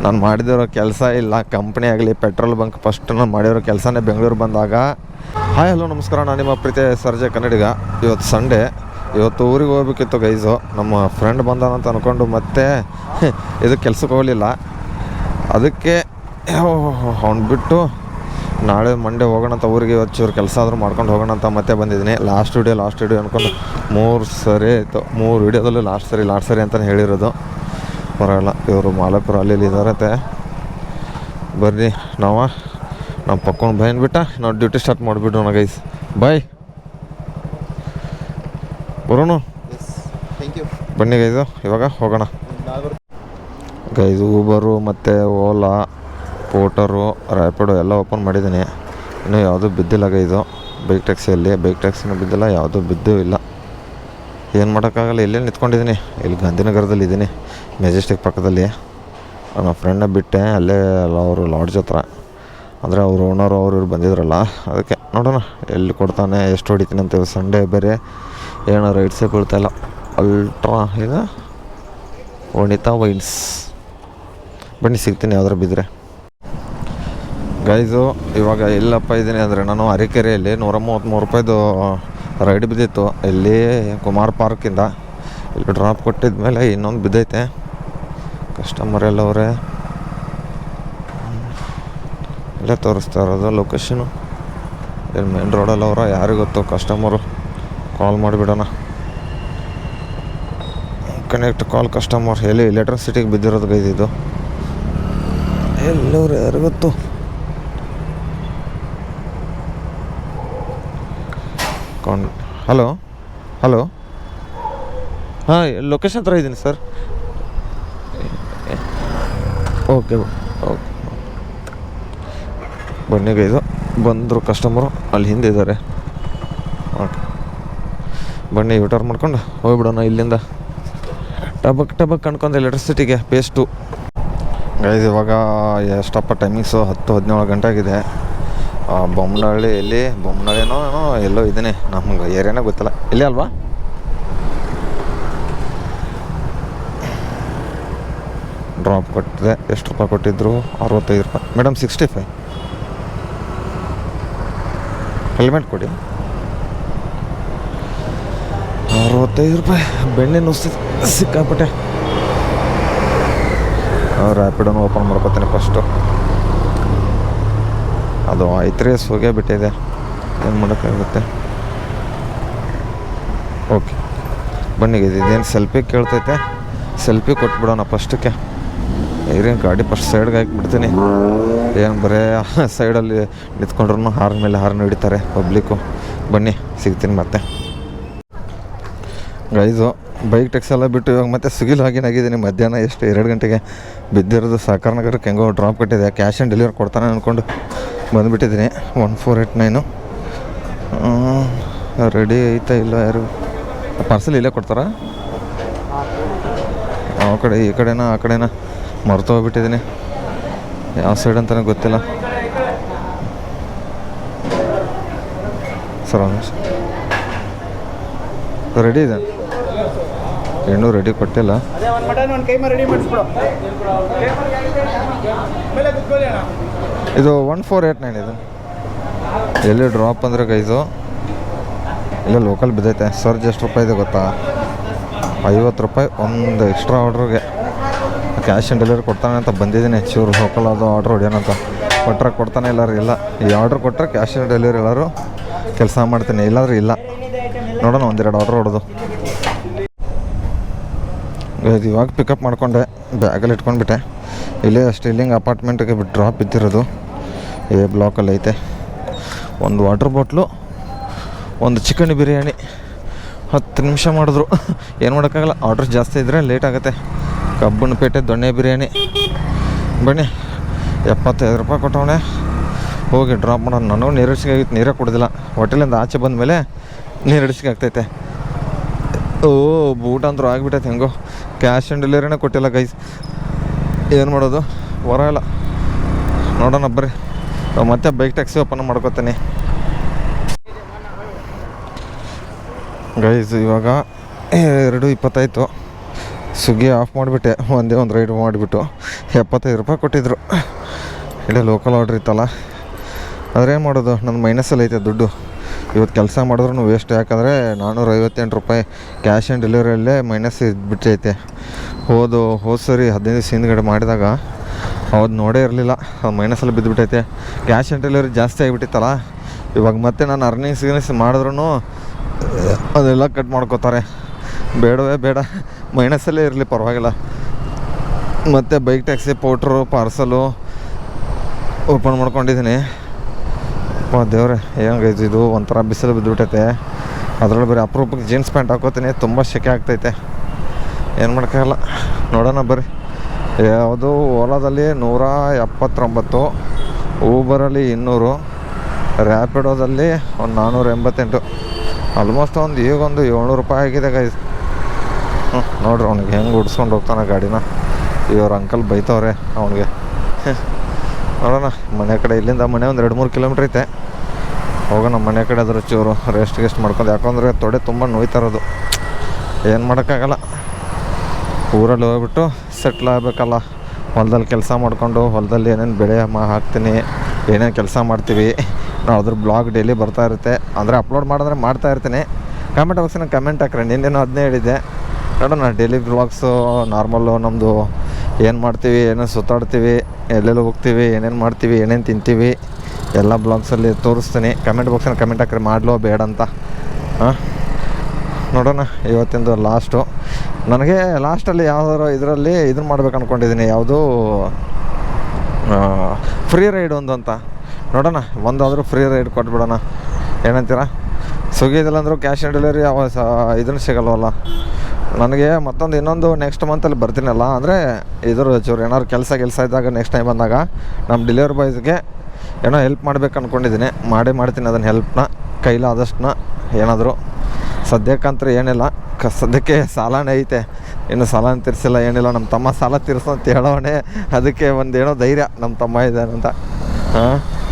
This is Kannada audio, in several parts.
ನಾನು ಮಾಡಿದಿರೋ ಕೆಲಸ ಇಲ್ಲ, ಕಂಪ್ನಿ ಆಗಲಿ ಪೆಟ್ರೋಲ್ ಬಂಕ್. ಫಸ್ಟ್ ನಾನು ಮಾಡಿರೋ ಕೆಲಸನೇ ಬೆಂಗಳೂರು ಬಂದಾಗ. ಹಾಯ್ ಹಲೋ ನಮಸ್ಕಾರ, ನಾನು ನಿಮ್ಮ ಪ್ರೀತಿ ಸರ್ಜೆ ಕನ್ನಡಿಗ. ಇವತ್ತು ಸಂಡೇ, ಇವತ್ತು ಊರಿಗೆ ಹೋಗ್ಬೇಕಿತ್ತು ಗೈಸು. ನಮ್ಮ ಫ್ರೆಂಡ್ ಬಂದಾನಂತ ಅಂದ್ಕೊಂಡು ಮತ್ತೆ ಇದು ಕೆಲ್ಸಕ್ಕೆ ಹೋಗಲಿಲ್ಲ. ಅದಕ್ಕೆ ಅವ್ನು ಬಿಟ್ಟು ನಾಳೆ ಮಂಡೇ ಹೋಗೋಣ ಅಂತ ಊರಿಗೆ. ಇವತ್ತು ಚೂರು ಕೆಲಸ ಆದರೂ ಮಾಡ್ಕೊಂಡು ಹೋಗೋಣ ಅಂತ ಮತ್ತೆ ಬಂದಿದ್ದೀನಿ. ಲಾಸ್ಟ್ ವಿಡಿಯೋ ಅಂದ್ಕೊಂಡು 3 ಸರಿ ಆಯಿತು. 3 ವಿಡಿಯೋದಲ್ಲೂ ಲಾಸ್ಟ್ ಸರಿ ಅಂತಲೇ ಹೇಳಿರೋದು. ಬರೋಲ್ಲ, ಇವರು ಮಾಲಕರು ಅಲ್ಲಿ ಇದ್ದಾರತ್ತೆ. ಬರ್ರಿ ನಾವು ಪಕ್ಕೊಂಡು ಬೈನ್ಬಿಟ್ಟ ನಾವು ಡ್ಯೂಟಿ ಸ್ಟಾರ್ಟ್ ಮಾಡಿಬಿಡೋಣ ಗೈಸ್. ಬಾಯ್, ಬರೋಣ. ಬನ್ನಿ ಗೈಸು, ಇವಾಗ ಹೋಗೋಣ ಗೈಸು. ಊಬರು ಮತ್ತು ಓಲಾ, ಪೋಟರು, ರ್ಯಾಪಿಡೋ ಎಲ್ಲ ಓಪನ್ ಮಾಡಿದ್ದೀನಿ. ಇನ್ನೂ ಯಾವುದೂ ಬಿದ್ದಿಲ್ಲ ಗೈಸು. ಬೈಕ್ ಟ್ಯಾಕ್ಸಿನೂ ಬಿದ್ದಿಲ್ಲ, ಯಾವುದೂ ಬಿದ್ದೂ ಇಲ್ಲ. ಏನು ಮಾಡೋಕ್ಕಾಗಲ್ಲ, ಇಲ್ಲೇ ನಿಂತ್ಕೊಂಡಿದ್ದೀನಿ. ಇಲ್ಲಿ ಗಾಂಧಿನಗರದಲ್ಲಿ ಇದ್ದೀನಿ, ಮೆಜೆಸ್ಟಿಕ್ ಪಕ್ಕದಲ್ಲಿ. ನನ್ನ ಫ್ರೆಂಡ್ನ ಬಿಟ್ಟೆ ಅಲ್ಲೇ ಅವರು ಲಾಡ್ಜ್ ಹತ್ರ. ಅಂದರೆ ಅವರು ಓನರು ಇವ್ರು ಬಂದಿದ್ರಲ್ಲ, ಅದಕ್ಕೆ ನೋಡೋಣ ಎಲ್ಲಿ ಕೊಡ್ತಾನೆ, ಎಷ್ಟು ಹೊಡಿತೀನಿ ಅಂತ. ಸಂಡೇ ಬೇರೆ ಏನೋ ರೈಡ್ಸೇ ಬೀಳ್ತಾಯಿಲ್ಲ. ಅಲ್ಟ್ರಾ ಈಗ ವನಿತಾ ವೈನ್ಸ್. ಬನ್ನಿ, ಸಿಗ್ತೀನಿ ಯಾವ್ದಾರು ಬಿದ್ದರೆ ಗೈಸು. ಇವಾಗ ಎಲ್ಲಪ್ಪ ಇದ್ದೀನಿ ಅಂದರೆ, ನಾನು ಅರಕೆರೆಯಲ್ಲಿ 133 ರೂಪಾಯಿದು ರೈಡ್ ಬಿದ್ದಿತ್ತು. ಇಲ್ಲಿ ಕುಮಾರ್ ಪಾರ್ಕಿಂದ ಇಲ್ಲಿ ಡ್ರಾಪ್ ಕೊಟ್ಟಿದ ಮೇಲೆ ಇನ್ನೊಂದು ಬಿದ್ದೈತೆ. ಕಸ್ಟಮರ್ ಎಲ್ಲ ಅವರೇ ಇಲ್ಲೇ ತೋರಿಸ್ತಾ ಇರೋದು ಲೊಕೇಶನು. ಇಲ್ಲಿ ಮೇನ್ ರೋಡಲ್ಲಿ ಅವರ, ಯಾರಿಗೂ ಗೊತ್ತು. ಕಸ್ಟಮರು ಕಾಲ್ ಮಾಡಿಬಿಡೋಣ. ಕನೆಕ್ಟ್ ಕಾಲ್ ಕಸ್ಟಮರ್. ಎಲ್ಲಿ ಎಲೆಕ್ಟ್ರಿಸಿಟಿಗೆ ಬಿದ್ದಿರೋದು ಗೈಸ್ ಇದು. ಎಲ್ಲವ್ರು ಯಾರಿಗೂ ಗೊತ್ತು. ಹಲೋ ಹಾಂ, ಲೊಕೇಶನ್ ಹತ್ರ ಇದ್ದೀನಿ ಸರ್. ಓಕೆ ಬನ್ನಿ ಗೈದು. ಬಂದರು ಕಸ್ಟಮರು, ಅಲ್ಲಿ ಹಿಂದೆ ಇದ್ದಾರೆ. ಓಕೆ ಬನ್ನಿ, ಯೂಟರ್ನ್ ಮಾಡ್ಕೊಂಡು ಹೋಗ್ಬಿಡೋಣ ಇಲ್ಲಿಂದ. ಟಬಕ್ ಅನ್ಕೊಂಡು ಎಲೆಕ್ಟ್ರಿಸಿಟಿಗೆ ಪೇಸ್ಟು ಗೈದು. ಇವಾಗ ಎಷ್ಟಪ್ಪ ಟೈಮಿಂಗ್ಸು? 10-17 ಗಂಟೆ ಆಗಿದೆ. ಬೊಮ್ಮನಹಳ್ಳಿನೋ ಎಲ್ಲೋ ಇದ್ದೀನಿ, ನಮ್ಗೆ ಏರಿಯಾನೇ ಗೊತ್ತಿಲ್ಲ. ಇಲ್ಲೇ ಅಲ್ವಾ? ಡ್ರಾಪ್ ಕೊಟ್ಟಿದೆ. ಎಷ್ಟು ರೂಪಾಯಿ ಕೊಟ್ಟಿದ್ರು? 65 ರೂಪಾಯಿ. ಮೇಡಮ್ 65. ಹೆಲ್ಮೆಟ್ ಕೊಡಿ. 65 ರೂಪಾಯಿ. ಬೆಣ್ಣೆ ನುಸ್ತಿದ್ದು ಸಿಕ್ಕಾಪಟ್ಟೆ. ರ್ಯಾಪಿಡೋನು ಓಪನ್ ಮಾಡ್ಕೊತೀನಿ ಫಸ್ಟು. ಅದು ಐತ್ರಿ ಹೋಗೇ ಬಿಟ್ಟಿದೆ, ಏನು ಮಾಡೋಕ್ಕಾಗುತ್ತೆ. ಓಕೆ ಬನ್ನಿ, ಇದೇನು ಸೆಲ್ಫಿ ಕೇಳ್ತೈತೆ, ಸೆಲ್ಫಿ ಕೊಟ್ಬಿಡೋಣ ಫಸ್ಟಕ್ಕೆ. ಏನೇನು ಗಾಡಿ ಫಸ್ಟ್ ಸೈಡ್ಗೆ ಹಾಕಿಬಿಡ್ತೀನಿ. ಏನು ಬರೇ ಸೈಡಲ್ಲಿ ನಿಂತ್ಕೊಂಡ್ರು ಹಾರ್ನ್ ಮೇಲೆ ಹಾರ್ನ್ ಹಿಡಿತಾರೆ ಪಬ್ಲಿಕ್ಕು. ಬನ್ನಿ, ಸಿಗ್ತೀನಿ ಮತ್ತೆ ಗೈಸು. ಬೈಕ್ ಟ್ಯಾಕ್ಸಿ ಎಲ್ಲ ಬಿಟ್ಟು ಇವಾಗ ಮತ್ತೆ ಆಗಿದ್ದೀನಿ. ಮಧ್ಯಾಹ್ನ 2 ಗಂಟೆಗೆ ಬಿದ್ದಿರೋದು. ಸಹಕಾರ ನಗರಕ್ಕೆ ಹೆಂಗೋ ಡ್ರಾಪ್ ಕೊಟ್ಟಿದೆ. ಕ್ಯಾಶ್ ಆನ್ ಡೆಲಿವರಿ ಕೊಡ್ತಾನೆ ಅಂದ್ಕೊಂಡು ಬಂದುಬಿಟ್ಟಿದ್ದೀನಿ. 1489 ರೆಡಿ ಐತಾ ಇಲ್ಲ? ಯಾರು ಪಾರ್ಸಲ್ ಇಲ್ಲೇ ಕೊಡ್ತಾರಾ? ಆ ಕಡೆ ಈ ಕಡೆನಾ ಆ ಕಡೆನಾ ಮರೆತು ಹೋಗ್ಬಿಟ್ಟಿದ್ದೀನಿ. ಯಾವ ಸೈಡ್ ಅಂತಲೇ ಗೊತ್ತಿಲ್ಲ ಸರ್. ರೆಡಿ ಇದೆ, ಇನ್ನೂ ರೆಡಿ ಕೊಟ್ಟಿಲ್ಲ. ಇದು 1489 ಇದು. ಎಲ್ಲಿ ಡ್ರಾಪ್ ಅಂದರೆ ಗೈಸು, ಇಲ್ಲ ಲೋಕಲ್ ಬಿದ್ದೈತೆ. ಸರ್ಜ್ ಎಷ್ಟು ರೂಪಾಯಿ ಇದೆ ಗೊತ್ತಾ? 50 ರೂಪಾಯಿ ಒಂದು ಎಕ್ಸ್ಟ್ರಾ ಆರ್ಡ್ರಿಗೆ. ಕ್ಯಾಶ್ ಆನ್ ಡೆಲಿವರಿ ಕೊಡ್ತಾನೆ ಅಂತ ಬಂದಿದ್ದೀನಿ. ಚೂರು ಲೋಕಲ್ ಅದು ಆರ್ಡ್ರ್ ಹೊಡಿಯೋಣಂತ. ಕೊಟ್ಟರೆ ಕೊಡ್ತಾನೆ, ಇಲ್ಲಾರು ಇಲ್ಲ. ಈ ಆರ್ಡ್ರ್ ಕೊಟ್ಟರೆ ಕ್ಯಾಶ್ ಆನ್ ಡೆಲಿವರಿ ಎಲ್ಲರೂ ಕೆಲಸ ಮಾಡ್ತೀನಿ, ಇಲ್ಲಾಂದ್ರೆ ಇಲ್ಲ. ನೋಡೋಣ, 1-2 ಆರ್ಡ್ರ್ ಹೊಡೆದು ಇವಾಗ ಪಿಕಪ್ ಮಾಡಿಕೊಂಡೆ. ಬ್ಯಾಗಲ್ಲಿ ಇಟ್ಕೊಂಡ್ಬಿಟ್ಟೆ. ಇಲ್ಲೇ ಸ್ಟೀಲಿಂಗ್ ಅಪಾರ್ಟ್ಮೆಂಟಿಗೆ ಡ್ರಾಪ್ ಬಿದ್ದಿರೋದು. ಬ್ಲಾಕಲ್ಲಿ ಐತೆ. ಒಂದು ವಾಟರ್ ಬಾಟ್ಲು, ಒಂದು ಚಿಕನ್ ಬಿರಿಯಾನಿ. 10 ನಿಮಿಷ ಮಾಡಿದ್ರು. ಏನು ಮಾಡೋಕ್ಕಾಗಲ್ಲ, ಆರ್ಡ್ರ್ ಜಾಸ್ತಿ ಇದ್ದರೆ ಲೇಟ್ ಆಗುತ್ತೆ. ಕಬ್ಬನ ಪೇಟೆ ದೊಣ್ಣೆ ಬಿರಿಯಾನಿ. ಬನ್ನಿ, 75 ರೂಪಾಯಿ ಕೊಟ್ಟವನೆ. ಹೋಗಿ ಡ್ರಾಪ್ ಮಾಡೋಣ. ನನಗೂ ನೀರಡಿಸಿಗೆ ಆಗಿತ್ತು, ನೀರೇ ಕೊಡೋದಿಲ್ಲ. ಹೋಟೆಲಿಂದ ಆಚೆ ಬಂದ ಮೇಲೆ ನೀರಡಿಸಿಗೆ ಆಗ್ತೈತೆ. ಬೂಟ್ ಅಂದ್ರೂ ಆಗಿಬಿಟ್ಟೈತೆ. ಹೆಂಗೋ ಕ್ಯಾಶ್ ಆನ್ ಡೆಲಿವರಿನೇ ಕೊಟ್ಟಿಲ್ಲ ಗೈಸ್. ಏನು ಮಾಡೋದು, ಬರೋಲ್ಲ. ನೋಡೋಣ ಬರ್ರಿ, ಮತ್ತೆ ಬೈಕ್ ಟ್ಯಾಕ್ಸಿ ಓಪನ್ ಮಾಡ್ಕೋತೀನಿ ಗೈಸ್. ಇವಾಗ 2:20 ಸ್ವಿಗ್ಗಿ ಆಫ್ ಮಾಡಿಬಿಟ್ಟೆ. ಒಂದು ರೈಡ್ ಮಾಡಿಬಿಟ್ಟು ರೂಪಾಯಿ ಕೊಟ್ಟಿದ್ರು. ಇಲ್ಲೇ ಲೋಕಲ್ ಆರ್ಡ್ರ್ ಇತ್ತಲ್ಲ, ಆದರೆ ಏನು ಮಾಡೋದು, ನನ್ನ ಮೈನಸಲ್ಲಿ ಐತೆ ದುಡ್ಡು. ಇವತ್ತು ಕೆಲಸ ಮಾಡಿದ್ರೂ ವೇಸ್ಟ್, ಯಾಕಂದರೆ 458 ರೂಪಾಯಿ ಕ್ಯಾಶ್ ಆನ್ ಡೆಲಿವರಿಯಲ್ಲೇ ಮೈನಸ್ ಇದ್ಬಿಟ್ಟೈತೆ. ಹೋದ ಸರಿ 15 ದಿವಸ ಹಿಂದ್ಗಡೆ ಮಾಡಿದಾಗ ಅವತ್ತು ನೋಡೇ ಇರಲಿಲ್ಲ, ಮೈನಸಲ್ಲಿ ಬಿದ್ದುಬಿಟ್ಟೈತೆ. ಕ್ಯಾಶ್ ಆನ್ ಡೆಲಿವರಿ ಜಾಸ್ತಿ ಆಗಿಬಿಟ್ಟಿತ್ತಲ್ಲ, ಇವಾಗ ಮತ್ತೆ ನಾನು ಅರ್ನಿಂಗ್ಸ್ ಮಾಡಿದ್ರೂ ಅದೆಲ್ಲ ಕಟ್ ಮಾಡ್ಕೋತಾರೆ. ಬೇಡವೇ ಬೇಡ, ಮೈನಸಲ್ಲೇ ಇರಲಿ ಪರವಾಗಿಲ್ಲ. ಮತ್ತು ಬೈಕ್ ಟ್ಯಾಕ್ಸಿ, ಪೋಟ್ರು, ಪಾರ್ಸಲು ಓಪನ್ ಮಾಡ್ಕೊಂಡಿದ್ದೀನಿ. ದೇವ್ರೆ ಹೆಂಗೈತೆ ಇದು, ಒಂಥರ ಬಿಸಿಲು ಬಿದ್ದುಬಿಟ್ಟೈತೆ. ಅದರಲ್ಲಿ ಬರೀ ಅಪರೂಪಕ್ಕೆ ಜೀನ್ಸ್ ಪ್ಯಾಂಟ್ ಹಾಕೋತೀನಿ, ತುಂಬ ಸೆಕೆ ಆಗ್ತೈತೆ, ಏನು ಮಾಡೋಕ್ಕಾಗಲ್ಲ. ನೋಡೋಣ ಬರ್ರಿ. ಯಾವುದು ಓಲಾದಲ್ಲಿ 179, ಊಬರಲ್ಲಿ 200, ರ್ಯಾಪಿಡೋದಲ್ಲಿ ಒಂದು 488, ಆಲ್ಮೋಸ್ಟ್ ಈಗೊಂದು 700 ರೂಪಾಯಿ ಆಗಿದೆ ಗೈಸ್. ನೋಡ್ರಿ ಅವ್ನಿಗೆ ಹೆಂಗೆ ಉಡ್ಸ್ಕೊಂಡು ಹೋಗ್ತಾನೆ ಗಾಡಿನ. ಇವ್ರ ಅಂಕಲ್ ಬೈತವ್ರೆ ಅವನಿಗೆ. ನೋಡೋಣ, ಮನೆ ಕಡೆ ಇಲ್ಲಿಂದ ಮನೆ ಒಂದು 2-3 ಕಿಲೋಮೀಟ್ರ್ ಐತೆ. ಹೋಗೋಣ ಮನೆ ಕಡೆ, ಅದ್ರ ಚೂರು ರೆಸ್ಟ್ ಮಾಡ್ಕೊಂಡು, ಯಾಕಂದರೆ ತೊಡೆ ತುಂಬ ನೋಯ್ತಾ ಇರೋದು. ಏನು ಮಾಡೋಕ್ಕಾಗಲ್ಲ, ಊರಲ್ಲಿ ಹೋಗ್ಬಿಟ್ಟು ಸೆಟ್ಲ್ ಆಗಬೇಕಲ್ಲ. ಹೊಲದಲ್ಲಿ ಕೆಲಸ ಮಾಡಿಕೊಂಡು, ಹೊಲದಲ್ಲಿ ಏನೇನು ಬೆಳೆ ಹಾಕ್ತೀನಿ, ಏನೇನು ಕೆಲಸ ಮಾಡ್ತೀವಿ ನಾವು, ಅದ್ರ ಬ್ಲಾಗ್ ಡೈಲಿ ಬರ್ತಾ ಇರುತ್ತೆ. ಅಂದರೆ ಅಪ್ಲೋಡ್ ಮಾಡಿದ್ರೆ ಮಾಡ್ತಾ ಇರ್ತೀನಿ. ಕಮೆಂಟ್ ಬಾಕ್ಸಿನ ಕಮೆಂಟ್ ಹಾಕ್ರಿ, ನಿನ್ನೇನು ಅದನ್ನೇ ಹೇಳಿದ್ದೆ. ನೋಡೋಣ ಡೈಲಿ ಬ್ಲಾಗ್ಸು ನಾರ್ಮಲ್ಲು ನಮ್ಮದು, ಏನು ಮಾಡ್ತೀವಿ, ಏನೇನು ಸುತ್ತಾಡ್ತೀವಿ, ಎಲ್ಲೆಲ್ಲಿ ಹೋಗ್ತೀವಿ, ಏನೇನು ಮಾಡ್ತೀವಿ, ಏನೇನು ತಿಂತೀವಿ, ಎಲ್ಲ ಬ್ಲಾಗ್ಸಲ್ಲಿ ತೋರಿಸ್ತೀನಿ. ಕಮೆಂಟ್ ಬಾಕ್ಸಿನ ಕಮೆಂಟ್ ಹಾಕ್ರಿ, ಮಾಡಲೋ ಬೇಡ ಅಂತ. ನೋಡೋಣ, ಇವತ್ತಿಂದು ಲಾಸ್ಟು. ನನಗೆ ಲಾಸ್ಟಲ್ಲಿ ಯಾವ್ದಾರು ಇದರಲ್ಲಿ ಇದನ್ನು ಮಾಡ್ಬೇಕು ಅಂದ್ಕೊಂಡಿದ್ದೀನಿ, ಯಾವುದು ಫ್ರೀ ರೈಡ್ ಒಂದು ಅಂತ. ನೋಡೋಣ, ಒಂದಾದರೂ ಫ್ರೀ ರೈಡ್ ಕೊಟ್ಬಿಡೋಣ, ಏನಂತೀರ? ಸ್ವಿಗ್ಗಿದಲ್ಲಿ ಅಂದರೂ ಕ್ಯಾಶ್ ಆನ್ ಡೆಲಿವರಿ ಇದನ್ನು ಸಿಗಲ್ವಲ್ಲ ನನಗೆ. ಮತ್ತೊಂದು ಇನ್ನೊಂದು ನೆಕ್ಸ್ಟ್ ಮಂತಲ್ಲಿ ಬರ್ತೀನಲ್ಲ, ಅಂದರೆ ಇದ್ರ ಚೂರು ಏನಾದ್ರು ಕೆಲಸ ಇದ್ದಾಗ ನೆಕ್ಸ್ಟ್ ಟೈಮ್ ಬಂದಾಗ ನಮ್ಮ ಡೆಲಿವರಿ ಬಾಯ್ಸ್ಗೆ ಏನೋ ಹೆಲ್ಪ್ ಮಾಡ್ಬೇಕು ಅಂದ್ಕೊಂಡಿದ್ದೀನಿ. ಮಾಡ್ತೀನಿ ಅದನ್ನು ಹೆಲ್ಪ್ನ, ಕೈಲಾದಷ್ಟನ್ನ ಏನಾದರೂ. ಸದ್ಯಕ್ಕಂತೂ ಏನಿಲ್ಲ, ಸದ್ಯಕ್ಕೆ ಸಾಲನೇ ಐತೆ, ಇನ್ನು ಸಾಲ ತೀರಿಸಿಲ್ಲ, ಏನಿಲ್ಲ. ನಮ್ಮ ತಮ್ಮ ಸಾಲ ತೀರಿಸೋ ಅಂತ ಹೇಳೋಣೆ, ಅದಕ್ಕೆ ಒಂದು ಏನೋ ಧೈರ್ಯ ನಮ್ಮ ತಮ್ಮ ಇದ್ದಾನಂತ.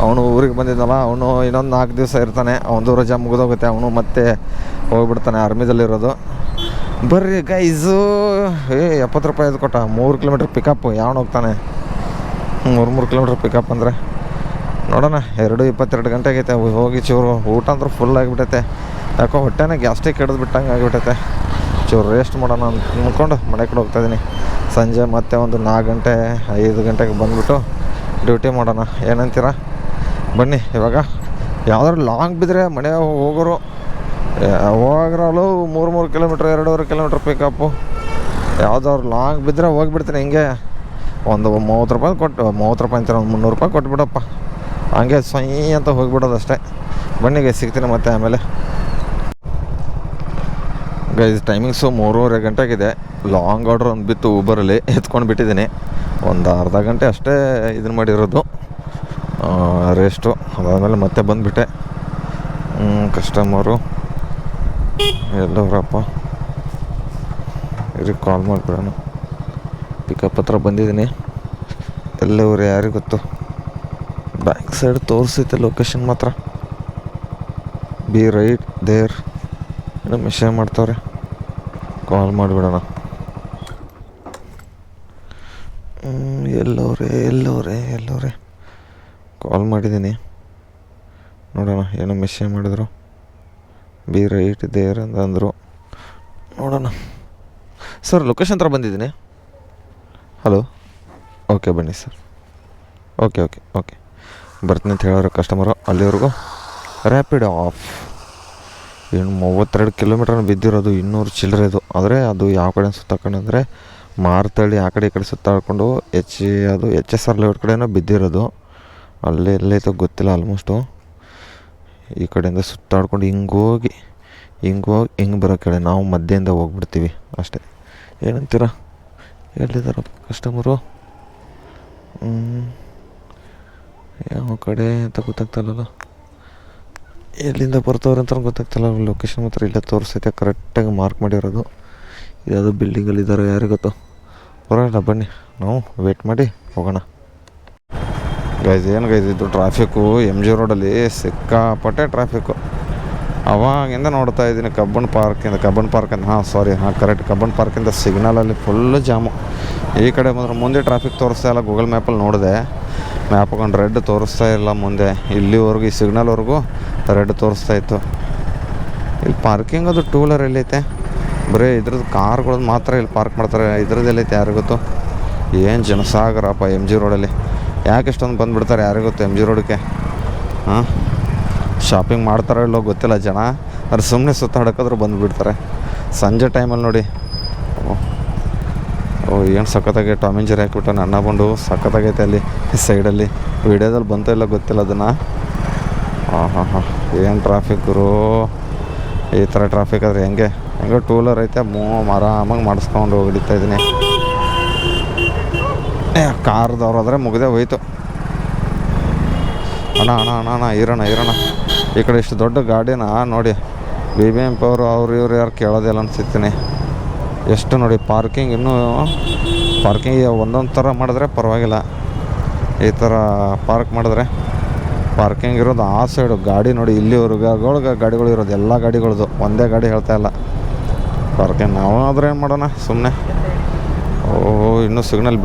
ಅವನು ಊರಿಗೆ ಬಂದಿದ್ದಲ್ಲ, ಅವನು ಇನ್ನೊಂದು 4 ದಿವಸ ಇರ್ತಾನೆ, ಅವನದು ರಜಾ ಮುಗಿದೋಗುತ್ತೆ, ಅವನು ಮತ್ತೆ ಹೋಗ್ಬಿಡ್ತಾನೆ, ಆರ್ಮಿದಲ್ಲಿರೋದು. ಬರ್ರಿ ಗೈಸು. 70 ರೂಪಾಯಿ ಅದು ಕೊಟ್ಟ, 3 ಕಿಲೋಮೀಟ್ರ್ ಪಿಕಪ್. ಯಾವನು ಹೋಗ್ತಾನೆ 3 ಕಿಲೋಮೀಟ್ರ್ ಪಿಕಪ್ ಅಂದರೆ? ನೋಡೋಣ, 2:22 ಗಂಟೆ ಆಗೈತೆ. ಹೋಗಿ ಚೂರು ಊಟ ಅಂದ್ರೆ ಫುಲ್ ಆಗಿಬಿಟ್ಟೈತೆ, ಯಾಕೋ ಹೊಟ್ಟೆನೇ ಗ್ಯಾಸ್ಟ್ರಿಕ್ ಹಿಡಿದು ಬಿಟ್ಟಂಗೆ ಆಗಿಬಿಟ್ಟೈತೆ. ಚೂರು ರೇಸ್ಟ್ ಮಾಡೋಣ ಅಂದ್ಕೊಂಡು ಮನೆ ಕಡೆ ಹೋಗ್ತಾಯಿದ್ದೀನಿ. ಸಂಜೆ ಮತ್ತೆ ಒಂದು 4 ಗಂಟೆ 5 ಗಂಟೆಗೆ ಬಂದುಬಿಟ್ಟು ಡ್ಯೂಟಿ ಮಾಡೋಣ, ಏನಂತೀರ? ಬನ್ನಿ. ಇವಾಗ ಯಾವ್ದಾದ್ರು ಲಾಂಗ್ ಬಿದ್ದರೆ ಮನೆ ಹೋಗೋರು ಹೋಗ್ರಲ್ಲೂ 3 ಕಿಲೋಮೀಟ್ರ್ 2.5 ಕಿಲೋಮೀಟ್ರ್ ಪಿಕಪ್ಪು. ಯಾವ್ದಾದ್ರು ಲಾಂಗ್ ಬಿದ್ದರೆ ಹೋಗಿಬಿಡ್ತೀನಿ. ಹಿಂಗೆ ಒಂದು 30 ರೂಪಾಯಿ ಕೊಟ್ಟು, 30 ರೂಪಾಯಿ ಅಂತೀರ, ಒಂದು 300 ರೂಪಾಯಿ ಕೊಟ್ಬಿಡಪ್ಪ, ಹಂಗೆ ಸ್ವಯ್ ಅಂತ ಹೋಗಿಬಿಡೋದು ಅಷ್ಟೇ. ಬನ್ನಿಗೆ ಸಿಗ್ತೀನಿ ಮತ್ತೆ ಆಮೇಲೆ. Guys timings 3:30 ಗಂಟೆಗಿದೆ. ಲಾಂಗ್ ಆರ್ಡ್ರ್ ಒಂದು ಬಿತ್ತು, ಊಬರಲ್ಲಿ ಎತ್ಕೊಂಡು ಬಿಟ್ಟಿದ್ದೀನಿ. ಒಂದು ಅರ್ಧ ಗಂಟೆ ಅಷ್ಟೇ ಇದನ್ನು ಮಾಡಿರೋದು ರೇಸ್ಟು. ಅದಾದಮೇಲೆ ಮತ್ತೆ ಬಂದುಬಿಟ್ಟೆ. ಕಸ್ಟಮರು ಎಲ್ಲವ್ರಪ್ಪ, ಇವ್ರಿಗೆ ಕಾಲ್ ಮಾಡಿಬಿಡೋಣ. ಪಿಕಪ್ ಹತ್ರ ಬಂದಿದ್ದೀನಿ, ಎಲ್ಲವ್ರು ಯಾರಿಗೆ ಗೊತ್ತು. ಬ್ಯಾಕ್ ಸೈಡ್ ತೋರಿಸೈತೆ ಲೊಕೇಶನ್ ಮಾತ್ರ. ಬಿ ರೈಟ್ ದೇರ್ ಏನೋ ಮೆಸೇಜ್ ಮಾಡ್ತಾವ್ರೆ, ಕಾಲ್ ಮಾಡಿಬಿಡೋಣ. ಎಲ್ಲವ್ರೆ ಕಾಲ್ ಮಾಡಿದ್ದೀನಿ, ನೋಡೋಣ. ಏನೋ ಮೆಸೇಜ್ ಮಾಡಿದ್ರು, ಬಿ ರೈಟ್ ದೇರ್ ಅಂದರು. ನೋಡೋಣ. ಸರ್ ಲೊಕೇಶನ್ ಹತ್ರ ಬಂದಿದ್ದೀನಿ. ಹಲೋ, ಓಕೆ ಬನ್ನಿ ಸರ್. ಓಕೆ ಬರ್ತೀನಿ ಅಂತ ಹೇಳೋರು ಕಸ್ಟಮರು. ಅಲ್ಲಿವರೆಗೂ ರ್ಯಾಪಿಡ್ ಆಫ್. ಏನು 32 ಕಿಲೋಮೀಟ್ರ್ ಬಿದ್ದಿರೋದು, 200 ಚಿಲ್ಲರೆದು. ಆದರೆ ಅದು ಯಾವ ಕಡೆ ಸುತ್ತಾಕೊಂಡಂದರೆ ಮಾರ್ತಳ್ಳಿ ಆ ಕಡೆ ಈ ಕಡೆ ಸುತ್ತಾಡ್ಕೊಂಡು ಅದು HSR ಲೇಔಟ್ ಕಡೆನೂ ಬಿದ್ದಿರೋದು. ಎಲ್ಲೈತೋ ಗೊತ್ತಿಲ್ಲ. ಆಲ್ಮೋಸ್ಟು ಈ ಕಡೆಯಿಂದ ಸುತ್ತಾಡ್ಕೊಂಡು ಹಿಂಗೆ ಬರೋ ಕಡೆ ನಾವು ಮಧ್ಯೆಯಿಂದ ಹೋಗ್ಬಿಡ್ತೀವಿ ಅಷ್ಟೇ. ಏನಂತೀರ? ಎಲ್ಲಿದ್ದಾರ ಕಸ್ಟಮರು? ಯಾವ ಕಡೆ ಅಂತ ಗೊತ್ತಾಗ್ತಾಯಿಲ್ಲಲ್ಲ, ಎಲ್ಲಿಂದ ಬರ್ತವ್ರೆ ಅಂತ ಗೊತ್ತಾಗ್ತಿಲ್ಲ. ಲೊಕೇಶನ್ ಮಾತ್ರ ಇಲ್ಲೇ ತೋರಿಸೈತೆ, ಕರೆಕ್ಟಾಗಿ ಮಾರ್ಕ್ ಮಾಡಿರೋದು. ಯಾವುದೋ ಬಿಲ್ಡಿಂಗಲ್ಲಿದ್ದಾರೆ, ಯಾರಿಗೆ ಗೊತ್ತು. ಬರೋಲ್ಲ, ಬನ್ನಿ ನಾವು ವೇಟ್ ಮಾಡಿ ಹೋಗೋಣ. ಗೈಸ್ ಇದು ಟ್ರಾಫಿಕ್ಕು MG ರೋಡಲ್ಲಿ ಸಿಕ್ಕಾಪಟ್ಟೆ ಟ್ರಾಫಿಕ್ಕು. ಅವಾಗಿಂದ ನೋಡ್ತಾ ಇದ್ದೀನಿ ಕಬ್ಬನ್ ಪಾರ್ಕ್ ಅಂತ. ಕರೆಕ್ಟ್, ಕಬ್ಬನ್ ಪಾರ್ಕಿಂದ ಸಿಗ್ನಲಲ್ಲಿ ಫುಲ್ಲು ಜಾಮು. ಈ ಕಡೆ ಬಂದರೆ ಮುಂದೆ ಟ್ರಾಫಿಕ್ ತೋರಿಸ್ತಾ ಇಲ್ಲ. ಗೂಗಲ್ ಮ್ಯಾಪಲ್ಲಿ ನೋಡಿದೆ, ಮ್ಯಾಪ್ ಹಾಕೊಂಡು ರೆಡ್ ತೋರಿಸ್ತಾ ಇಲ್ಲ ಮುಂದೆ. ಇಲ್ಲಿವರೆಗೂ ಈ ಸಿಗ್ನಲ್ವರೆಗೂ ರೆಡ್ ತೋರಿಸ್ತಾ ಇತ್ತು. ಇಲ್ಲಿ ಪಾರ್ಕಿಂಗ್ ಅದು ಟೂ ವೀಲರ್ ಎಲ್ಲೈತೆ? ಬರೀ ಇದ್ರದ್ದು ಕಾರ್ಗಳದ್ದು ಮಾತ್ರ ಇಲ್ಲಿ ಪಾರ್ಕ್ ಮಾಡ್ತಾರೆ. ಇದ್ರದ್ದು ಎಲ್ಲೈತೆ ಯಾರಿಗೊತ್ತು? ಏನು ಜನಸಾಗರಪ್ಪ ಎಮ್ ಜಿ ರೋಡಲ್ಲಿ. ಯಾಕೆ ಇಷ್ಟೊಂದು ಬಂದುಬಿಡ್ತಾರೆ ಯಾರಿಗೊತ್ತು ಎಮ್ ಜಿ ರೋಡಕ್ಕೆ? ಹಾಂ, ಶಾಪಿಂಗ್ ಮಾಡ್ತಾರೋ ಇಲ್ಲೋ ಗೊತ್ತಿಲ್ಲ ಜನ. ಅವ್ರು ಸುಮ್ಮನೆ ಸುತ್ತಾಡೋಕ್ಕಾದ್ರೂ ಬಂದುಬಿಡ್ತಾರೆ ಸಂಜೆ ಟೈಮಲ್ಲಿ ನೋಡಿ. ಏನು ಸಖತ್ತಾಗಿ ಟಾಮ್ ಆ್ಯಂಡ್ ಜೆರ್ರಿ ಹಾಕ್ಬಿಟ್ಟು ನನ್ನ ಬಂಡು ಸಖತ್ತಾಗೈತೆ ಅಲ್ಲಿ ಸೈಡಲ್ಲಿ. ವಿಡಿಯೋದಲ್ಲಿ ಬಂತೋ ಇಲ್ಲ ಗೊತ್ತಿಲ್ಲ ಅದನ್ನು. ಹಾಂ, ಏನು ಟ್ರಾಫಿಕ್ ಗುರು. ಈ ಥರ ಟ್ರಾಫಿಕ್ ಆದರೆ ಹೆಂಗೆ ಟೂ ವೀಲರ್ ಐತೆ ಆರಾಮಾಗಿ ಮಾಡಿಸ್ಕೊಂಡು ಹಿಡಿತಾ ಇದ್ದೀನಿ. ಕಾರ್ದವ್ರು ಆದರೆ ಮುಗ್ದೇ ಹೋಯ್ತು. ಅಣ್ಣ ಇರೋಣ. ಈ ಕಡೆ ಇಷ್ಟು ದೊಡ್ಡ ಗಾಡಿನ ನೋಡಿ, BBMP ಅವರು ಇವ್ರು ಯಾರು ಕೇಳೋದಿಲ್ಲ ಅನ್ಸಿರ್ತೀನಿ. ಎಷ್ಟು ನೋಡಿ ಪಾರ್ಕಿಂಗ್, ಇನ್ನೂ ಪಾರ್ಕಿಂಗ್ ಒಂದೊಂದು ಥರ ಮಾಡಿದ್ರೆ ಪರವಾಗಿಲ್ಲ. ಈ ಥರ ಪಾರ್ಕ್ ಮಾಡಿದ್ರೆ ಪಾರ್ಕಿಂಗ್ ಇರೋದು ಆ ಸೈಡು. ಗಾಡಿ ನೋಡಿ ಇಲ್ಲಿವರೆಗೆ ಗಾಡಿಗಳು ಇರೋದು, ಎಲ್ಲ ಗಾಡಿಗಳದು, ಒಂದೇ ಗಾಡಿ ಹೇಳ್ತಾ ಇಲ್ಲ ಪಾರ್ಕಿಂಗ್. ನಾವು ಆದ್ರೆ ಏನು ಮಾಡೋಣ ಸುಮ್ಮನೆ. ಇನ್ನೂ ಸಿಗ್ನಲ್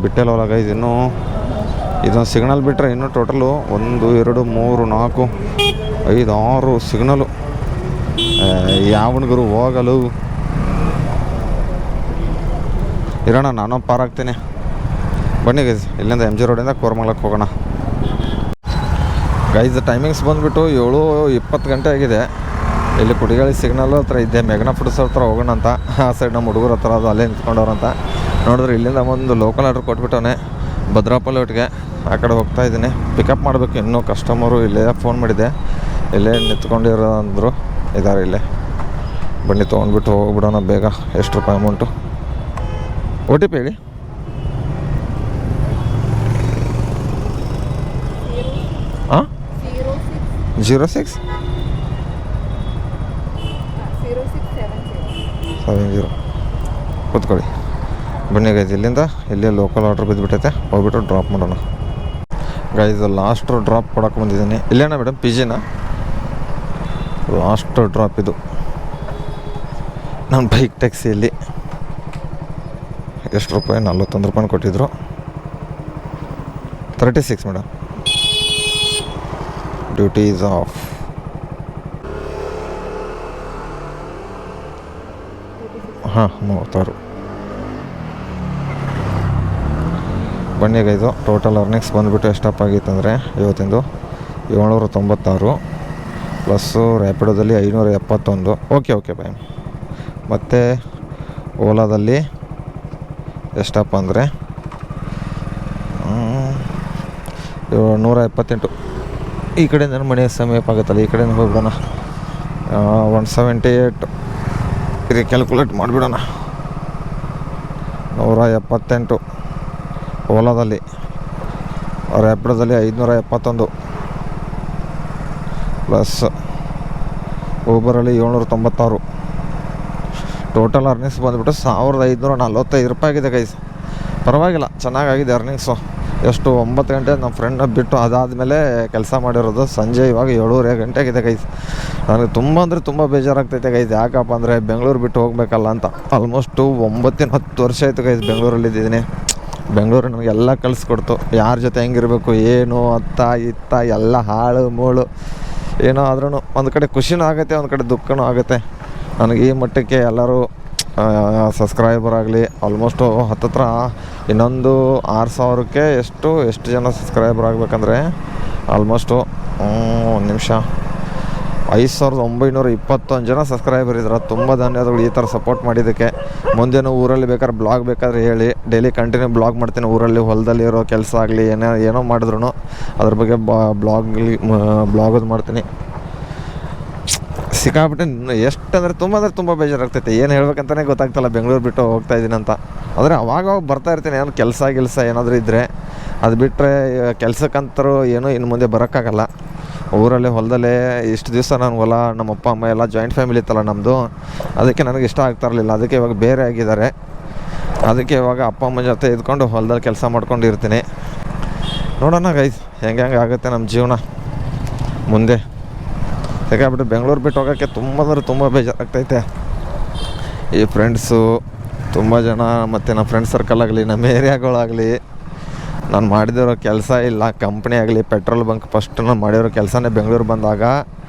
ಬಿಟ್ಟಿಲ್ಲವಲ್ಲ ಗೈಸ್. ಇನ್ನೂ ಇದೊಂದು ಸಿಗ್ನಲ್ ಬಿಟ್ಟರೆ ಇನ್ನೂ ಟೋಟಲು 1 2 3 4 5 6 ಸಿಗ್ನಲು. ಯಾವನಿಗರು ಹೋಗಲು ಇರೋಣ. ನಾನು ಪಾರ್ ಆಗ್ತೀನಿ, ಬನ್ನಿ ಗೈಸ್. ಇಲ್ಲಿಂದ ಎಮ್ ಜಿ ರೋಡಿಂದ ಕೋರಮಂಗಲಕ್ಕೆ ಹೋಗೋಣ ಗೈಸ್. ಟೈಮಿಂಗ್ಸ್ ಬಂದುಬಿಟ್ಟು 7:20 ಗಂಟೆ ಆಗಿದೆ. ಇಲ್ಲಿ ಕುಡಿಗಾಳಿ ಸಿಗ್ನಲ್ ಹತ್ರ ಇದ್ದೆ, ಮೆಗ್ನಾ ಫುಡ್ಸ್ ಹತ್ರ ಹೋಗೋಣ ಅಂತ. ಆ ಸೈಡ್ ನಮ್ಮ ಹುಡುಗರ ಹತ್ರ ಅದು ಅಲ್ಲೇ ನಿಂತ್ಕೊಂಡವ್ರಂತ ನೋಡಿದ್ರೆ ಇಲ್ಲಿಂದ ಒಂದು ಲೋಕಲ್ ಆರ್ಡ್ರ್ ಕೊಟ್ಬಿಟ್ಟವನೆ ಭದ್ರಾಪಲ್ಲಿ ಒಟ್ಟಿಗೆ. ಆ ಕಡೆ ಹೋಗ್ತಾ ಇದ್ದೀನಿ, ಪಿಕಪ್ ಮಾಡಬೇಕು. ಇನ್ನೂ ಕಸ್ಟಮರು ಇಲ್ಲೇ ಫೋನ್ ಮಾಡಿದ್ದೆ, ಇಲ್ಲೇ ನಿಂತ್ಕೊಂಡಿರೋ ಅಂದರು. ಇದ್ದಾರೆ ಇಲ್ಲೇ, ಬನ್ನಿ ತೊಗೊಂಡ್ಬಿಟ್ಟು ಹೋಗ್ಬಿಡೋಣ ಬೇಗ. ಎಷ್ಟು ರೂಪಾಯಿ ಅಮೌಂಟು? OTP ಹೇಳಿ. ಹಾಂ, 06 70. ಕೂತ್ಕೊಳ್ಳಿ, ಬನ್ನಿ ಗೈಸ್. ಇಲ್ಲಿಂದ ಇಲ್ಲೇ ಲೋಕಲ್ ಆರ್ಡ್ರ್ ಬಿದ್ದುಬಿಟ್ಟೈತೆ, ಹೋಗ್ಬಿಟ್ಟು ಡ್ರಾಪ್ ಮಾಡೋಣ ಗೈಸ್. ಲಾಸ್ಟ್ ಡ್ರಾಪ್ ಕೊಡೋಕೆ ಬಂದಿದ್ದೀನಿ. ಇಲ್ಲೇನಾ ಮೇಡಮ್ PGನ? ಲಾಸ್ಟ್ ಡ್ರಾಪ್ ಇದು ನನ್ನ ಬೈಕ್ ಟ್ಯಾಕ್ಸಿಯಲ್ಲಿ. ಎಷ್ಟು ರೂಪಾಯಿ? 41 ರೂಪಾಯಿ ಕೊಟ್ಟಿದ್ರು. 36 ಮೇಡಮ್. Duty is of. ಹಾಂ, 36. ಬನ್ನಿ ಗೈದು. ಟೋಟಲ್ ಅರ್ನಿಂಗ್ಸ್ ಬಂದುಬಿಟ್ಟು ಎಷ್ಟಪ್ಪ ಆಗಿತ್ತಂದರೆ ಇವತ್ತಿಂದು 796 ಪ್ಲಸ್ಸು ರ್ಯಾಪಿಡೋದಲ್ಲಿ 571. Okay bye. ಮತ್ತು ಓಲಾದಲ್ಲಿ ಎಷ್ಟಪ್ಪ ಅಂದರೆ 178. ಈ ಕಡೆಯಿಂದ ನನ್ನ ಮನೆ ಸಮೀಪ ಆಗುತ್ತಲ್ಲ, ಈ ಕಡೆಯಿಂದ ಹೋಗ್ಬಿಡೋಣ. 178 ಇದು ಕ್ಯಾಲ್ಕುಲೇಟ್ ಮಾಡಿಬಿಡೋಣ. 178 ಓಲಾದಲ್ಲಿ. ರ್ಯಾಪಿಡೋದಲ್ಲಿ 571 ಪ್ಲಸ್ ಊಬರಲ್ಲಿ 796. ಟೋಟಲ್ ಅರ್ನಿಂಗ್ಸ್ ಬಂದುಬಿಟ್ಟು 1545 ರೂಪಾಯಿ ಆಗಿದೆ ಗೈಸ್. ಪರವಾಗಿಲ್ಲ, ಚೆನ್ನಾಗಾಗಿದೆ ಅರ್ನಿಂಗ್ಸು. ಎಷ್ಟು 9 ಗಂಟೆ ನಮ್ಮ ಫ್ರೆಂಡ್ನ ಬಿಟ್ಟು ಅದಾದಮೇಲೆ ಕೆಲಸ ಮಾಡಿರೋದು. ಸಂಜೆ ಇವಾಗ 7:30 ಗಂಟೆ ಆಗಿದೆ ಗೈಸ್. ನನಗೆ ತುಂಬ ಬೇಜಾರಾಗ್ತೈತೆ ಗೈಸ್. ಯಾಕಪ್ಪ ಅಂದರೆ ಬೆಂಗಳೂರು ಬಿಟ್ಟು ಹೋಗಬೇಕಲ್ಲ ಅಂತ. ಆಲ್ಮೋಸ್ಟು 9-10 ವರ್ಷ ಆಯಿತು ಗೈಸ್ ಬೆಂಗಳೂರಲ್ಲಿದ್ದೀನಿ. ಬೆಂಗಳೂರು ನನಗೆಲ್ಲ ಕಲಿಸ್ಕೊಡ್ತು, ಯಾರ ಜೊತೆ ಹೆಂಗಿರಬೇಕು, ಏನು ಅತ್ತ ಇತ್ತ ಎಲ್ಲ ಹಾಳು ಮೂಳು. ಏನೋ ಆದ್ರೂ ಒಂದು ಕಡೆ ಖುಷಿನೂ ಆಗುತ್ತೆ, ಒಂದು ಕಡೆ ದುಃಖನೂ ಆಗುತ್ತೆ. ನನಗೆ ಈ ಮಟ್ಟಕ್ಕೆ ಎಲ್ಲರೂ ಸಬ್ಸ್ಕ್ರೈಬರ್ ಆಗಲಿ, ಆಲ್ಮೋಸ್ಟು ಹತ್ತತ್ರ ಇನ್ನೊಂದು 6000ಕ್ಕೆ ಎಷ್ಟು ಜನ ಸಬ್ಸ್ಕ್ರೈಬರ್ ಆಗಬೇಕಂದ್ರೆ ಆಲ್ಮೋಸ್ಟು 1 ನಿಮಿಷ 5921 ಜನ ಸಬ್ಸ್ಕ್ರೈಬರ್ ಇದ್ದಾರೆ. ತುಂಬ ಧನ್ಯವಾದಗಳು ಈ ಥರ ಸಪೋರ್ಟ್ ಮಾಡಿದ್ದಕ್ಕೆ. ಮುಂದೇನು ಊರಲ್ಲಿ ಬೇಕಾದ್ರೆ ಬ್ಲಾಗ್ ಬೇಕಾದ್ರೆ ಹೇಳಿ, ಡೈಲಿ ಬ್ಲಾಗ್ ಮಾಡ್ತೀನಿ. ಊರಲ್ಲಿ ಹೊಲದಲ್ಲಿ ಇರೋ ಕೆಲಸ ಆಗಲಿ ಏನೋ ಮಾಡಿದ್ರು ಅದ್ರ ಬಗ್ಗೆ ಬ್ಲಾಗದು ಮಾಡ್ತೀನಿ. ಸಿಕ್ಕಾಬಿಟ್ಟು ಎಷ್ಟಂದರೆ ತುಂಬ ಬೇಜಾರಾಗ್ತೈತೆ. ಏನು ಹೇಳ್ಬೇಕಂತಲೇ ಗೊತ್ತಾಗ್ತಲ್ಲ ಬೆಂಗಳೂರು ಬಿಟ್ಟು ಹೋಗ್ತಾ ಇದ್ದೀನಿ ಅಂತ. ಆದರೆ ಅವಾಗ ಬರ್ತಾ ಇರ್ತೀನಿ, ಏನೋ ಕೆಲಸ ಏನಾದರೂ ಇದ್ದರೆ. ಅದು ಬಿಟ್ಟರೆ ಕೆಲಸಕ್ಕಂತರೂ ಏನೋ ಇನ್ನು ಮುಂದೆ ಬರೋಕ್ಕಾಗಲ್ಲ. ಊರಲ್ಲೇ ಹೊಲದಲ್ಲೇ ಇಷ್ಟು ದಿವಸ ನಾನು ಹೊಲ, ನಮ್ಮ ಅಪ್ಪ ಅಮ್ಮ ಎಲ್ಲ ಜಾಯಿಂಟ್ ಫ್ಯಾಮಿಲಿ ಇತ್ತಲ್ಲ ನಮ್ಮದು, ಅದಕ್ಕೆ ನನಗೆ ಇಷ್ಟ ಆಗ್ತಾ ಇರಲಿಲ್ಲ. ಅದಕ್ಕೆ ಇವಾಗ ಬೇರೆ ಆಗಿದ್ದಾರೆ. ಅದಕ್ಕೆ ಇವಾಗ ಅಪ್ಪ ಅಮ್ಮ ಜೊತೆ ಇದ್ಕೊಂಡು ಹೊಲದಲ್ಲಿ ಕೆಲಸ ಮಾಡ್ಕೊಂಡು ಇರ್ತೀನಿ. ನೋಡೋಣ ಗೈಸ್ ಹೆಂಗೆ ಆಗುತ್ತೆ ನಮ್ಮ ಜೀವನ ಮುಂದೆ. ಯಾಕೆಬಿಟ್ಟು ಬೆಂಗಳೂರು ಬಿಟ್ಟು ಹೋಗೋಕ್ಕೆ ತುಂಬ ಅಂದ್ರೆ ತುಂಬ ಬೇಜಾರಾಗ್ತೈತೆ. ಈ ಫ್ರೆಂಡ್ಸು ತುಂಬ ಜನ ಮತ್ತು ನಮ್ಮ ಫ್ರೆಂಡ್ ಸರ್ಕಲ್ ಆಗಲಿ, ನಮ್ಮ ಏರಿಯಾಗಳಾಗಲಿ, ನಾನು ಮಾಡಿದಿರೋ ಕೆಲಸ ಇಲ್ಲ, ಕಂಪ್ನಿ ಆಗಲಿ, ಪೆಟ್ರೋಲ್ ಬಂಕ್ ಫಸ್ಟ್ ನಾನು ಮಾಡಿರೋ ಕೆಲಸನೇ ಬೆಂಗಳೂರು ಬಂದಾಗ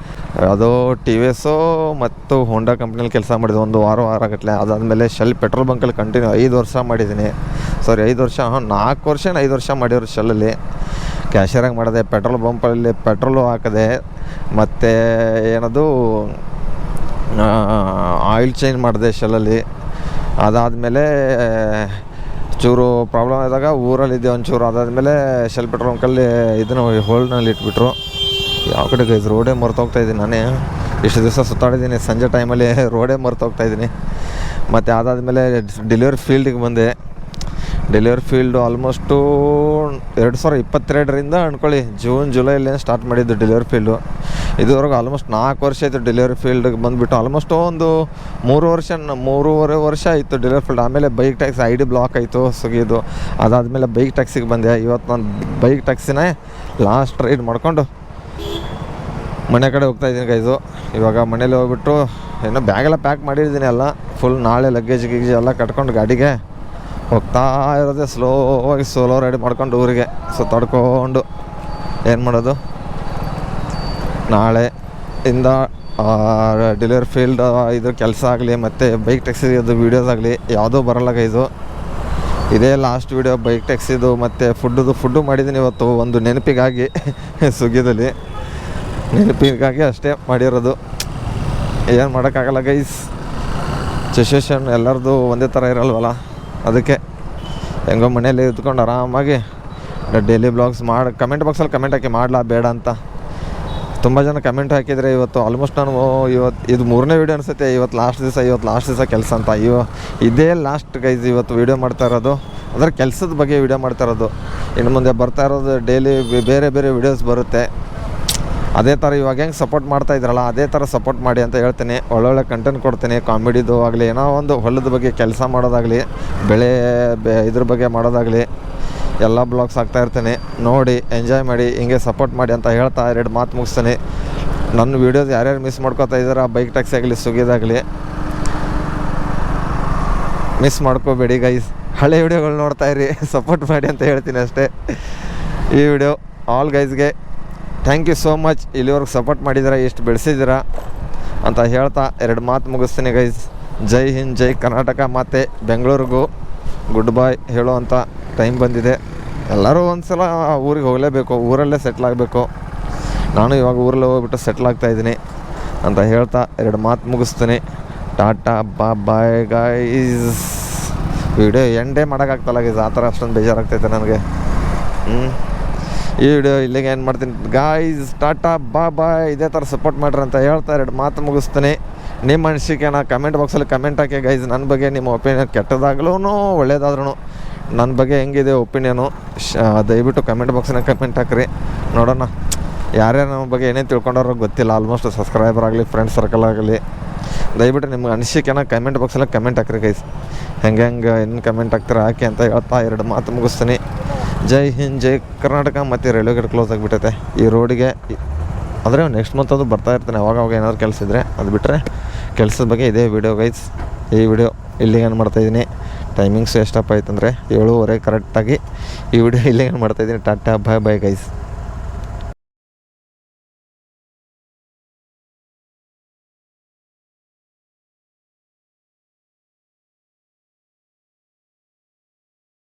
ಯಾವುದೋ ಟಿ ವಿ ಎಸ್ಸು ಮತ್ತು ಹೋಂಡಾ ಕಂಪ್ನಿಯಲ್ಲಿ ಕೆಲಸ ಮಾಡಿದೆ ಒಂದು ವಾರಗಟ್ಟಲೆ. ಅದಾದಮೇಲೆ ಶೆಲ್ ಪೆಟ್ರೋಲ್ ಬಂಕಲ್ಲಿ ಕಂಟಿನ್ಯೂ 5 ವರ್ಷ ಮಾಡಿದ್ದೀನಿ. 5 ವರ್ಷ 4 ವರ್ಷ 5 ವರ್ಷ ಮಾಡಿರೋ ಶೆಲ್ಲಲ್ಲಿ ಕ್ಯಾಶಿಯರಾಗಿ ಮಾಡಿದೆ. ಪೆಟ್ರೋಲ್ ಬಂಪಲ್ಲಿ ಪೆಟ್ರೋಲು ಹಾಕಿದೆ, ಮತ್ತು ಏನದು ಆಯಿಲ್ ಚೇಂಜ್ ಮಾಡಿದೆ ಶೆಲ್ಲಲ್ಲಿ. ಅದಾದಮೇಲೆ ಚೂರು ಪ್ರಾಬ್ಲಮ್ ಆದಾಗ ಊರಲ್ಲಿದ್ದೆ ಒಂಚೂರು. ಅದಾದಮೇಲೆ ಶೆಲ್ ಪೆಟ್ರೋಲ್ ಬಂಕಲ್ಲಿ ಇದನ್ನು ಹೋಲ್ಡ್ನಲ್ಲಿ ಇಟ್ಬಿಟ್ರು. ಯಾವ ಕಡೆಗೆ ಇದು ರೋಡೇ ಮರ್ತೋಗ್ತಾಯಿದ್ದೀನಿ. ನಾನೇ ಇಷ್ಟು ದಿವಸ ಸುತ್ತಾಡಿದ್ದೀನಿ, ಸಂಜೆ ಟೈಮಲ್ಲಿ ರೋಡೇ ಮರ್ತೋಗ್ತಾಯಿದ್ದೀನಿ. ಮತ್ತು ಅದಾದಮೇಲೆ ಡೆಲಿವರಿ ಫೀಲ್ಡಿಗೆ ಬಂದೆ. ಡೆಲಿವರಿ ಫೀಲ್ಡು ಆಲ್ಮೋಸ್ಟು 2022ರಿಂದ ಅಂದ್ಕೊಳ್ಳಿ, ಜೂನ್ ಜುಲೈಲೇ ಸ್ಟಾರ್ಟ್ ಮಾಡಿದ್ದು ಡೆಲಿವರಿ ಫೀಲ್ಡು. ಇದುವರೆಗೂ ಆಲ್ಮೋಸ್ಟ್ 4 ವರ್ಷ ಆಯಿತು ಡೆಲಿವರಿ ಫೀಲ್ಡಿಗೆ ಬಂದುಬಿಟ್ಟು. ಆಲ್ಮೋಸ್ಟ್ ಒಂದು 3.5 ವರ್ಷ ಆಯಿತು ಡೆಲಿವರಿ ಫೀಲ್ಡ್. ಆಮೇಲೆ ಬೈಕ್ ಟ್ಯಾಕ್ಸಿ ID ಬ್ಲಾಕ್ ಆಯಿತು ಸುಗಿದು. ಅದಾದಮೇಲೆ ಬೈಕ್ ಟ್ಯಾಕ್ಸಿಗೆ ಬಂದೆ. ಇವತ್ತು ನಾನು ಬೈಕ್ ಟ್ಯಾಕ್ಸಿನೇ ಲಾಸ್ಟ್ ರೈಡ್ ಮಾಡ್ಕೊಂಡು ಮನೆ ಕಡೆ ಹೋಗ್ತಾಯಿದ್ದೀನಿ ಗೈಸು. ಇವಾಗ ಮನೇಲಿ ಹೋಗ್ಬಿಟ್ಟು ಏನೋ ಬ್ಯಾಗೆಲ್ಲ ಪ್ಯಾಕ್ ಮಾಡಿದ್ದೀನಿ ಎಲ್ಲ ಫುಲ್. ನಾಳೆ ಲಗೇಜ್ ಎಲ್ಲ ಕಟ್ಕೊಂಡು ಗಾಡಿಗೆ ಹೋಗ್ತಾ ಇರೋದೇ ಸ್ಲೋವಾಗಿ ಸೋಲೋ ರೈಡ್ ಮಾಡ್ಕೊಂಡು ಊರಿಗೆ ಸುತ್ತಾಡ್ಕೊಂಡು ಏನು ಮಾಡೋದು. ನಾಳೆ ಇಂದ ಡೆಲಿವರಿ ಫೀಲ್ಡ್ ಇದು ಕೆಲಸ ಆಗಲಿ ಮತ್ತು ಬೈಕ್ ಟ್ಯಾಕ್ಸಿದು ವೀಡಿಯೋಸ್ ಆಗಲಿ ಯಾವುದೂ ಬರೋಲ್ಲ ಗೈಸು. ಇದೇ ಲಾಸ್ಟ್ ವೀಡಿಯೋ ಬೈಕ್ ಟ್ಯಾಕ್ಸಿದು ಮತ್ತು ಫುಡ್ಡು ಮಾಡಿದ್ದೀನಿ ಇವತ್ತು ಒಂದು ನೆನಪಿಗಾಗಿ ಸ್ವಿಗ್ಗಿದಲ್ಲಿ. ನೆನಪಿಗಾಗಿ ಅಷ್ಟೇ ಮಾಡಿರೋದು, ಏನು ಮಾಡೋಕ್ಕಾಗಲ್ಲ ಗೈಸ್. ಸಿಚುವೇಶನ್ ಎಲ್ಲರದು ಒಂದೇ ಥರ ಇರಲ್ವಲ್ಲ, ಅದಕ್ಕೆ ಹೆಂಗೋ ಮನೇಲಿ ಇದ್ಕೊಂಡು ಆರಾಮಾಗಿ ಡೈಲಿ ಬ್ಲಾಗ್ಸ್ ಮಾಡಿ. ಕಮೆಂಟ್ ಬಾಕ್ಸಲ್ಲಿ ಕಮೆಂಟ್ ಹಾಕಿ ಮಾಡಲಾ ಬೇಡ ಅಂತ ತುಂಬ ಜನ ಕಮೆಂಟ್ ಹಾಕಿದರೆ. ಇವತ್ತು ಆಲ್ಮೋಸ್ಟ್ ನಾನು ಇದು 3ನೇ ವೀಡಿಯೋ ಅನಿಸುತ್ತೆ. ಇವತ್ತು ಲಾಸ್ಟ್ ದಿವಸ ಕೆಲಸ ಅಂತ. ಇದೇ ಲಾಸ್ಟ್ ಗೈಸ್ ಇವತ್ತು ವೀಡಿಯೋ ಮಾಡ್ತಾ ಇರೋದು, ಅಂದರೆ ಕೆಲಸದ ಬಗ್ಗೆ ವೀಡಿಯೋ ಮಾಡ್ತಾ ಇರೋದು. ಇನ್ನು ಮುಂದೆ ಬರ್ತಾ ಇರೋದು ಡೈಲಿ ಬೇರೆ ವೀಡಿಯೋಸ್ ಬರುತ್ತೆ. ಅದೇ ಥರ ಇವಾಗ ಹೆಂಗೆ ಸಪೋರ್ಟ್ ಮಾಡ್ತಾ ಇದ್ರಲ್ಲ ಅದೇ ಥರ ಸಪೋರ್ಟ್ ಮಾಡಿ ಅಂತ ಹೇಳ್ತೀನಿ. ಒಳ್ಳೊಳ್ಳೆ ಕಂಟೆಂಟ್ ಕೊಡ್ತೀನಿ, ಕಾಮಿಡಿದು ಆಗಲಿ, ಏನೋ ಒಂದು ಹೊಲದ ಬಗ್ಗೆ ಕೆಲಸ ಮಾಡೋದಾಗಲಿ, ಇದ್ರ ಬಗ್ಗೆ ಮಾಡೋದಾಗಲಿ ಎಲ್ಲ ಬ್ಲಾಗ್ಸ್ ಹಾಕ್ತಾಯಿರ್ತೀನಿ. ನೋಡಿ ಎಂಜಾಯ್ ಮಾಡಿ, ಹಿಂಗೆ ಸಪೋರ್ಟ್ ಮಾಡಿ ಅಂತ ಹೇಳ್ತಾ 2 ಮಾತು ಮುಗಿಸ್ತೀನಿ. ನನ್ನ ವೀಡಿಯೋಸ್ ಯಾರ್ಯಾರು ಮಿಸ್ ಮಾಡ್ಕೋತಾ ಇದ್ದಾರೆ, ಬೈಕ್ ಟ್ಯಾಕ್ಸಿ ಆಗಲಿ ಸ್ವಿಗ್ಗಿದಾಗಲಿ ಮಿಸ್ ಮಾಡ್ಕೋಬೇಡಿ ಗೈಸ್. ಹಳೆ ವೀಡಿಯೋಗಳು ನೋಡ್ತಾಯಿರಿ, ಸಪೋರ್ಟ್ ಮಾಡಿ ಅಂತ ಹೇಳ್ತೀನಿ ಅಷ್ಟೇ. ಈ ವಿಡಿಯೋ ಆಲ್ ಗೈಸ್ಗೆ ಥ್ಯಾಂಕ್ ಯು ಸೋ ಮಚ್. ಇಲ್ಲಿವರೆಗೆ ಸಪೋರ್ಟ್ ಮಾಡಿದ್ದೀರಾ, ಎಷ್ಟು ಬೆಳೆಸಿದ್ದೀರಾ ಅಂತ ಹೇಳ್ತಾ 2 ಮಾತು ಮುಗಿಸ್ತೀನಿ ಗೈಸ್. ಜೈ ಹಿಂದ್, ಜೈ ಕರ್ನಾಟಕ. ಮತ್ತು ಬೆಂಗಳೂರಿಗೂ ಗುಡ್ ಬಾಯ್ ಹೇಳುವಂಥ ಟೈಮ್ ಬಂದಿದೆ. ಎಲ್ಲರೂ ಒಂದು ಸಲ ಊರಿಗೆ ಹೋಗಲೇಬೇಕು, ಊರಲ್ಲೇ ಸೆಟ್ಲ್ ಆಗಬೇಕು. ನಾನು ಇವಾಗ ಊರಲ್ಲೇ ಹೋಗ್ಬಿಟ್ಟು ಸೆಟ್ಲ್ ಆಗ್ತಾಯಿದ್ದೀನಿ ಅಂತ ಹೇಳ್ತಾ 2 ಮಾತು ಮುಗಿಸ್ತೀನಿ. Tata bye guys. ವಿಡಿಯೋ ಎಂಡೇ ಮಾಡೋಕ್ಕಾಗ್ತಲ್ಲ ಗೈಸ್, ಆ ಥರ ಅಷ್ಟೊಂದು ಬೇಜಾರಾಗ್ತೈತೆ ನನಗೆ. ಈ ವಿಡಿಯೋ ಇಲ್ಲಿಗೆ ಏನು ಮಾಡ್ತೀನಿ ಗಾಯ್ಸ್. ಟಾಟಾ ಬಾಯ್. ಇದೇ ಥರ ಸಪೋರ್ಟ್ ಮಾಡ್ರಿ ಅಂತ ಹೇಳ್ತಾ 2 ಮಾತು ಮುಗಿಸ್ತೀನಿ. ನಿಮ್ಮ ಅನಿಸಿಕೆನ ಕಮೆಂಟ್ ಬಾಕ್ಸಲ್ಲಿ ಕಮೆಂಟ್ ಹಾಕಿ ಗೈಸ್. ನನ್ನ ಬಗ್ಗೆ ನಿಮ್ಮ ಒಪಿನಿಯನ್ ಕೆಟ್ಟದಾಗ್ಲೂ ಒಳ್ಳೇದಾದ್ರೂ ನನ್ನ ಬಗ್ಗೆ ಹೆಂಗಿದೆ ಒಪಿನಿಯನು ದಯವಿಟ್ಟು ಕಮೆಂಟ್ ಬಾಕ್ಸ್ನಾಗ ಕಮೆಂಟ್ ಹಾಕ್ರಿ. ನೋಡೋಣ ಯಾರ್ಯಾರು ನಮ್ಮ ಬಗ್ಗೆ ಏನೇನು ತಿಳ್ಕೊಂಡವ್ರು ಗೊತ್ತಿಲ್ಲ. ಆಲ್ಮೋಸ್ಟ್ ಸಬ್ಸ್ಕ್ರೈಬರ್ ಆಗಲಿ, ಫ್ರೆಂಡ್ಸ್ ಸರ್ಕಲ್ ಆಗಲಿ, ದಯವಿಟ್ಟು ನಿಮ್ಗೆ ಅನಿಸಿಕೆನ ಕಮೆಂಟ್ ಬಾಕ್ಸಲ್ಲಿ ಕಮೆಂಟ್ ಹಾಕ್ರಿ ಗೈಸ್. ಹೆಂಗೆ ಏನು ಕಮೆಂಟ್ ಹಾಕ್ತೀರ ಹಾಕಿ ಅಂತ ಹೇಳ್ತಾ 2 ಮಾತು ಮುಗಿಸ್ತೀನಿ. ಜೈ ಹಿಂದ್, ಜೈ ಕರ್ನಾಟಕ. ಮತ್ತು ರೈಲ್ವೆ ಗೇಟ್ ಕ್ಲೋಸ್ ಆಗಿಬಿಟ್ಟೈತೆ ಈ ರೋಡಿಗೆ. ಆದರೆ ನೆಕ್ಸ್ಟ್ ಮಂತ್ ಅದು ಬರ್ತಾ ಇರ್ತಾನೆ, ಅವಾಗ ಏನಾದ್ರು ಕೆಲಸ ಇದ್ದರೆ. ಅದು ಬಿಟ್ಟರೆ ಕೆಲಸದ ಬಗ್ಗೆ ಇದೇ ವಿಡಿಯೋ ಗೈಸ್. ಈ ವಿಡಿಯೋ ಇಲ್ಲಿಗೆ ಏನು ಮಾಡ್ತಾಯಿದ್ದೀನಿ. ಟೈಮಿಂಗ್ಸು ಎಷ್ಟಪ್ಪ ಆಯ್ತಂದರೆ 7:30 ಕರೆಕ್ಟಾಗಿ ಈ ವಿಡಿಯೋ ಇಲ್ಲಿಗೆ ಏನು ಮಾಡ್ತಾಯಿದ್ದೀನಿ. Tata bye guys.